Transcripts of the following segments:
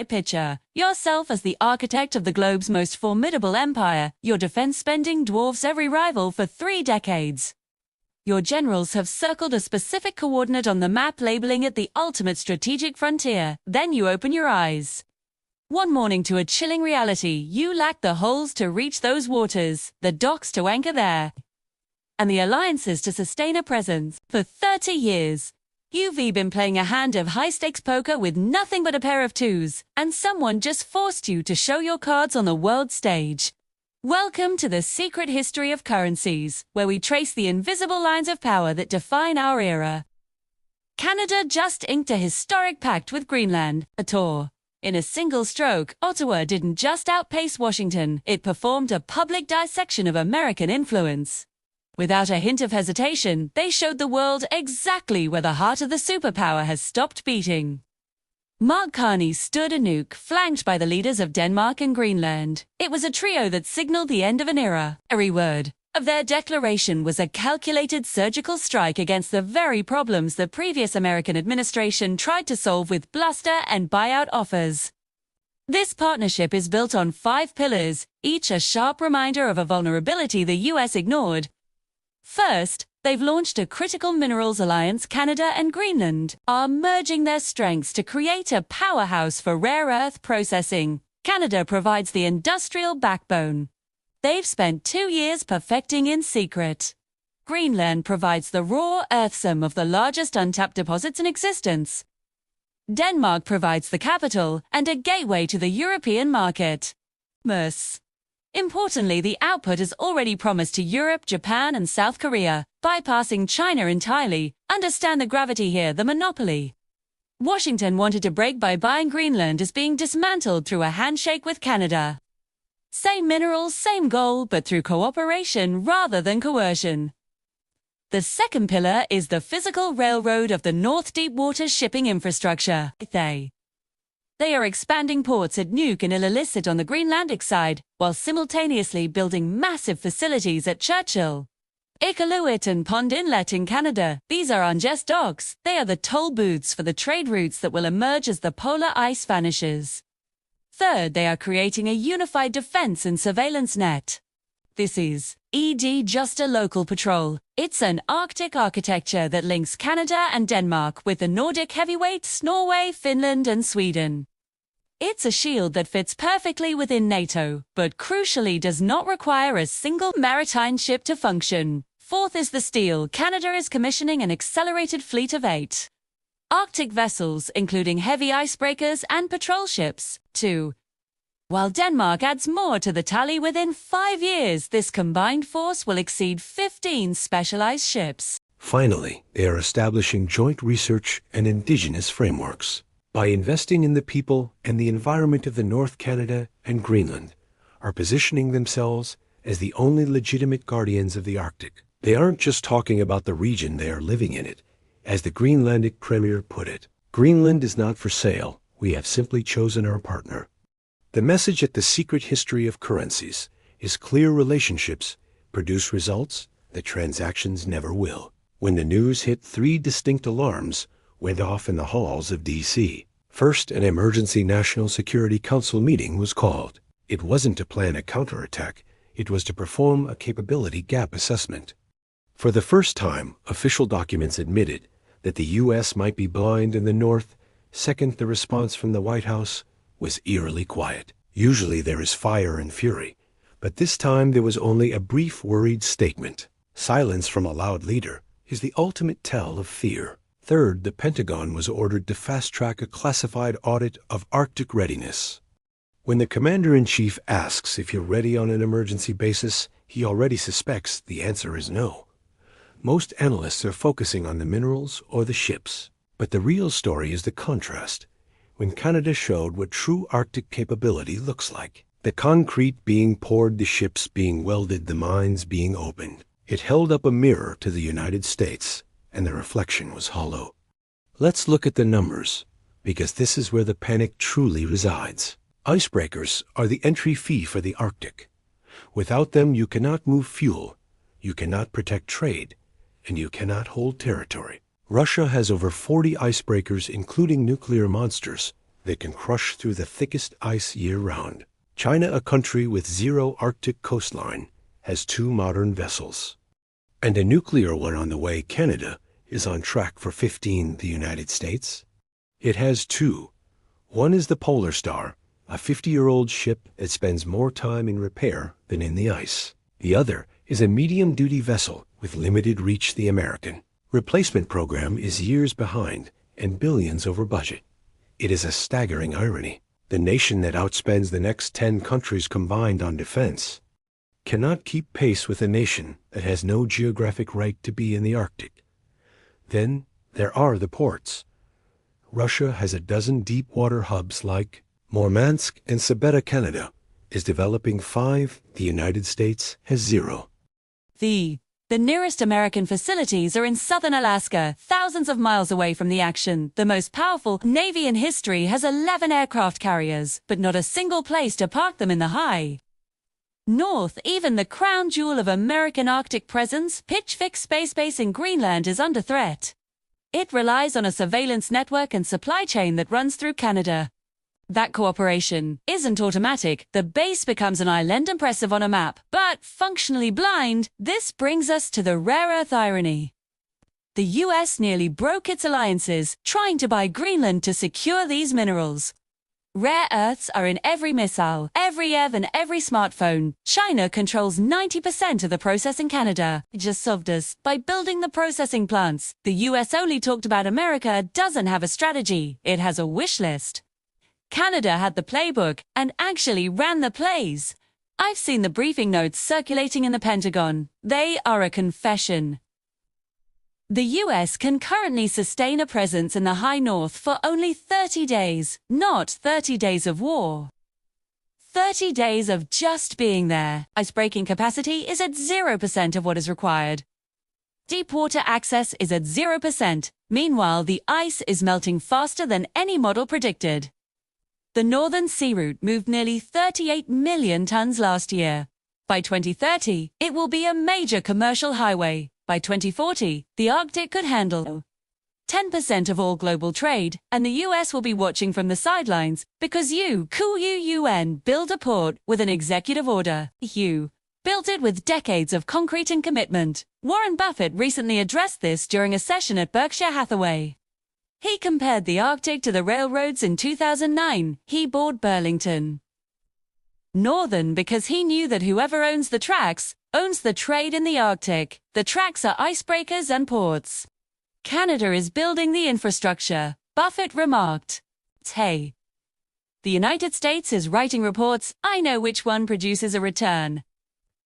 Picture yourself as the architect of the globe's most formidable empire. Your defense spending dwarfs every rival for 3 decades. Your generals have circled a specific coordinate on the map, labeling it the ultimate strategic frontier. Then you open your eyes one morning to a chilling reality. You lack the holes to reach those waters, the docks to anchor there, and the alliances to sustain a presence. For 30 years, you've been playing a hand of high-stakes poker with nothing but a pair of twos, and someone just forced you to show your cards on the world stage. Welcome to the secret history of currencies, where we trace the invisible lines of power that define our era. Canada just inked a historic pact with Greenland, a tour. In a single stroke, Ottawa didn't just outpace Washington, it performed a public dissection of American influence. Without a hint of hesitation, they showed the world exactly where the heart of the superpower has stopped beating. Mark Carney stood a nuke, flanked by the leaders of Denmark and Greenland. It was a trio that signaled the end of an era. Every word of their declaration was a calculated surgical strike against the very problems the previous American administration tried to solve with bluster and buyout offers. This partnership is built on 5 pillars, each a sharp reminder of a vulnerability the US ignored. First, they've launched a critical minerals alliance. Canada and Greenland are merging their strengths to create a powerhouse for rare earth processing. Canada provides the industrial backbone they've spent 2 years perfecting in secret. Greenland provides the raw earthsome of the largest untapped deposits in existence. Denmark provides the capital and a gateway to the European market. Importantly, the output is already promised to Europe, Japan, and South Korea, bypassing China entirely. Understand the gravity here, the monopoly Washington wanted to break by buying Greenland is being dismantled through a handshake with Canada. Same minerals, same goal, but through cooperation rather than coercion. The second pillar is the physical railroad of the North Deepwater shipping infrastructure. They are expanding ports at Nuuk and Ilulissat on the Greenlandic side, while simultaneously building massive facilities at Churchill, Iqaluit and Pond Inlet in Canada. These are unjust docks. They are the toll booths for the trade routes that will emerge as the polar ice vanishes. Third, they are creating a unified defense and surveillance net. This is just a local patrol. It's an Arctic architecture that links Canada and Denmark with the Nordic heavyweights, Norway, Finland, and Sweden. It's a shield that fits perfectly within NATO, but crucially does not require a single maritime ship to function. Fourth is the steel. Canada is commissioning an accelerated fleet of 8 Arctic vessels, including heavy icebreakers and patrol ships, too. While Denmark adds more to the tally. Within 5 years, this combined force will exceed 15 specialized ships. Finally, they are establishing joint research and indigenous frameworks. By investing in the people and the environment of the North Canada and Greenland, are positioning themselves as the only legitimate guardians of the Arctic. They aren't just talking about the region, they are living in it. As the Greenlandic premier put it, Greenland is not for sale, we have simply chosen our partner. The message at the secret history of currencies is clear: relationships produce results that transactions never will. When the news hit, 3 distinct alarms went off in the halls of D.C. First, an emergency National Security Council meeting was called. It wasn't to plan a counterattack, it was to perform a capability gap assessment. For the first time, official documents admitted that the U.S. might be blind in the North. Second, the response from the White House was eerily quiet. Usually there is fire and fury, but this time there was only a brief, worried statement. Silence from a loud leader is the ultimate tell of fear. Third, the Pentagon was ordered to fast-track a classified audit of Arctic readiness. When the Commander-in-Chief asks if you're ready on an emergency basis, he already suspects the answer is no. Most analysts are focusing on the minerals or the ships, but the real story is the contrast. When Canada showed what true Arctic capability looks like, the concrete being poured, the ships being welded, the mines being opened, it held up a mirror to the United States, and the reflection was hollow. Let's look at the numbers, because this is where the panic truly resides. Icebreakers are the entry fee for the Arctic. Without them, you cannot move fuel, you cannot protect trade, and you cannot hold territory. Russia has over 40 icebreakers, including nuclear monsters, that can crush through the thickest ice year-round. China, a country with zero Arctic coastline, has 2 modern vessels. And a nuclear one on the way. Canada is on track for 15, the United States. It has 2. One is the Polar Star, a 50-year-old ship that spends more time in repair than in the ice. The other is a medium-duty vessel with limited reach, the American. Replacement program is years behind and billions over budget. It is a staggering irony. The nation that outspends the next 10 countries combined on defense cannot keep pace with a nation that has no geographic right to be in the Arctic. Then there are the ports. Russia has a dozen deep-water hubs like Murmansk and Sabetta. Canada is developing 5. The United States has 0. The nearest American facilities are in southern Alaska, thousands of miles away from the action. The most powerful Navy in history has 11 aircraft carriers, but not a single place to park them in the high north. Even the crown jewel of American Arctic presence, Pitch Fix Space Base in Greenland, is under threat. It relies on a surveillance network and supply chain that runs through Canada. That cooperation isn't automatic. The base becomes an island impressive on a map, but functionally blind. This brings us to the rare earth irony. The US nearly broke its alliances, trying to buy Greenland to secure these minerals. Rare earths are in every missile, every EV and every smartphone. China controls 90% of the process in Canada. It just solved us by building the processing plants. The US only talked about. America doesn't have a strategy. It has a wish list. Canada had the playbook and actually ran the plays. I've seen the briefing notes circulating in the Pentagon. They are a confession. The US can currently sustain a presence in the high north for only 30 days, not 30 days of war. 30 days of just being there. Icebreaking capacity is at 0% of what is required. Deep water access is at 0%. Meanwhile, the ice is melting faster than any model predicted. The Northern Sea Route moved nearly 38 million tons last year. By 2030, it will be a major commercial highway. By 2040, the Arctic could handle 10% of all global trade, and the US will be watching from the sidelines because UN built a port with an executive order. You built it with decades of concrete and commitment. Warren Buffett recently addressed this during a session at Berkshire Hathaway. He compared the Arctic to the railroads in 2009. He bought Burlington Northern because he knew that whoever owns the tracks owns the trade in the Arctic. The tracks are icebreakers and ports. Canada is building the infrastructure, Buffett remarked. Hey. The United States is writing reports. I know which one produces a return.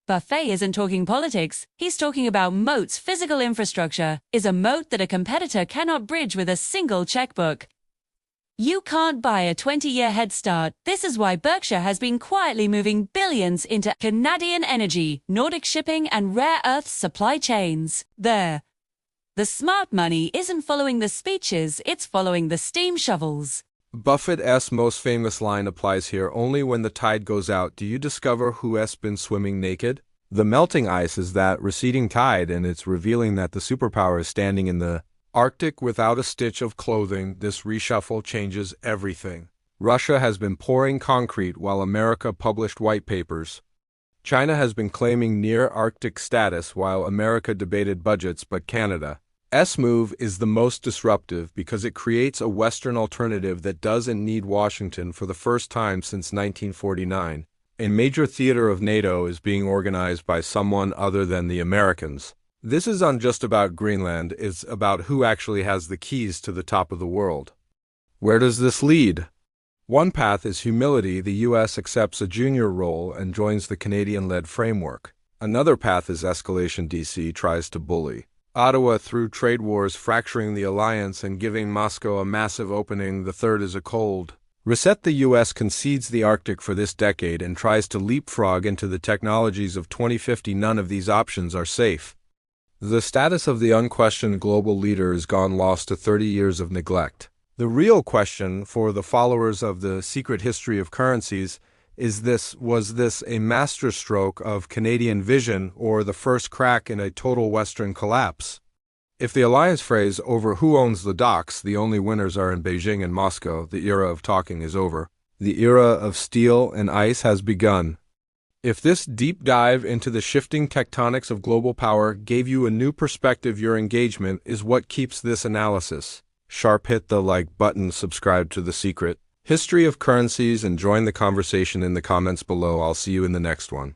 Buffett isn't talking politics. He's talking about moats. Physical infrastructure is a moat that a competitor cannot bridge with a single checkbook. You can't buy a 20-year head start. This is why Berkshire has been quietly moving billions into Canadian energy, Nordic shipping, and rare earth supply chains. The smart money isn't following the speeches, it's following the steam shovels. Buffett's most famous line applies here: only when the tide goes out do you discover who's been swimming naked. The melting ice is that receding tide, and it's revealing that the superpower is standing in the Arctic without a stitch of clothing. This reshuffle changes everything. Russia has been pouring concrete while America published white papers. China has been claiming near Arctic status while America debated budgets, but Canada's move is the most disruptive because it creates a Western alternative that doesn't need Washington. For the first time since 1949, a major theater of NATO is being organized by someone other than the Americans. This isn't just about Greenland, it's about who actually has the keys to the top of the world. Where does this lead? One path is humility. The US accepts a junior role and joins the Canadian-led framework. Another path is escalation. DC tries to bully Ottawa through trade wars, fracturing the alliance and giving Moscow a massive opening. The third is a cold reset. The US concedes the Arctic for this decade and tries to leapfrog into the technologies of 2050. None of these options are safe. The status of the unquestioned global leader is gone, lost to 30 years of neglect. The real question for the followers of the secret history of currencies is this: was this a masterstroke of Canadian vision or the first crack in a total Western collapse? If the alliance phrase over who owns the docks, the only winners are in Beijing and Moscow, the era of talking is over. The era of steel and ice has begun. If this deep dive into the shifting tectonics of global power gave you a new perspective, your engagement is what keeps this analysis sharp. Hit the like button, subscribe to The Secret History of Currencies, and join the conversation in the comments below. I'll see you in the next one.